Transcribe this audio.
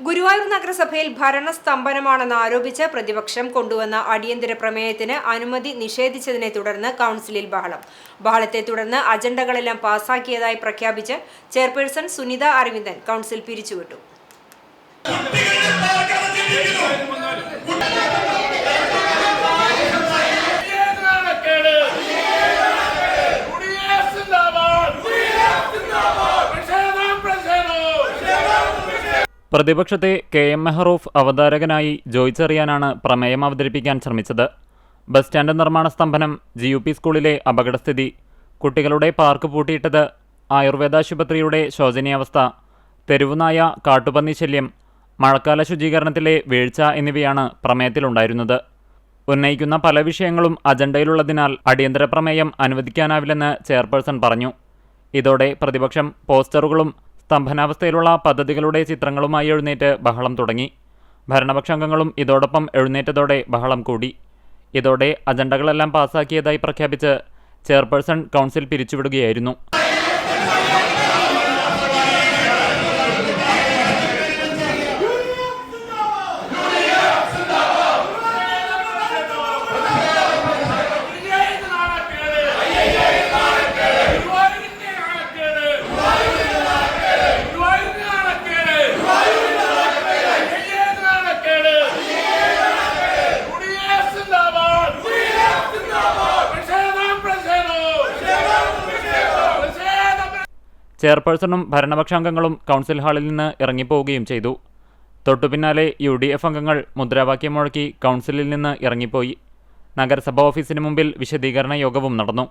ഗുരുവായൂർ നഗരസഭയിൽ ഭരണസ്തംഭനമാണെന്ന് ആരോപിച്ച് പ്രതിപക്ഷം കൊണ്ടുവന്ന അടിയന്തര പ്രമേയത്തിന് അനുമതി നിഷേധിച്ചതിനെ തുടർന്ന് കൗൺസിലിൽ ബഹളത്തെ തുടർന്ന് അജണ്ടകളെല്ലാം പാസാക്കിയതായി പ്രഖ്യാപിച്ച് ചെയർപേഴ്സൺ സുനിത അരവിന്ദൻ കൗൺസിൽ പിരിച്ചുവിട്ടു. പ്രതിപക്ഷത്തെ KM മെഹറൂഫ് അവതാരകനായി ജോയ് ചെറിയാനാണ് പ്രമേയം അവതരിപ്പിക്കാൻ ശ്രമിച്ചത്. ബസ് സ്റ്റാൻഡ് നിർമ്മാണ സ്തംഭനം, GUP സ്കൂളിലെ അപകടസ്ഥിതി, കുട്ടികളുടെ പാർക്ക് പൂട്ടിയിട്ടത്, ആയുർവേദാശുപത്രിയുടെ ശോചനീയാവസ്ഥ, തെരുവുനായ കാട്ടുപന്നി ശല്യം, മഴക്കാല ശുചീകരണത്തിലെ വീഴ്ച എന്നിവയാണ് പ്രമേയത്തിലുണ്ടായിരുന്നത്. ഉന്നയിക്കുന്ന പല വിഷയങ്ങളും അജണ്ടയിലുള്ളതിനാൽ അടിയന്തര പ്രമേയം അനുവദിക്കാനാവില്ലെന്ന് ചെയർപേഴ്സൺ പറഞ്ഞു. ഇതോടെ പ്രതിപക്ഷം പോസ്റ്ററുകളും സ്തംഭനാവസ്ഥയിലുള്ള പദ്ധതികളുടെ ചിത്രങ്ങളുമായി എഴുന്നേറ്റ് ബഹളം തുടങ്ങി. ഭരണപക്ഷാംഗങ്ങളും ഇതോടൊപ്പം എഴുന്നേറ്റതോടെ ബഹളം കൂടി. ഇതോടെ അജണ്ടകളെല്ലാം പാസാക്കിയതായി പ്രഖ്യാപിച്ച് ചെയർപേഴ്സൺ കൗൺസിൽ പിരിച്ചുവിടുകയായിരുന്നു. ചെയർപേഴ്സണും ഭരണപക്ഷാംഗങ്ങളും കൗൺസിൽ ഹാളിൽ നിന്ന് ഇറങ്ങിപ്പോവുകയും ചെയ്തു. തൊട്ടുപിന്നാലെ UDF അംഗങ്ങൾ മുദ്രാവാക്യം മുഴക്കി കൗൺസിലിൽ നിന്ന് ഇറങ്ങിപ്പോയി. നഗരസഭാ ഓഫീസിന് മുമ്പിൽ വിശദീകരണ യോഗവും നടന്നു.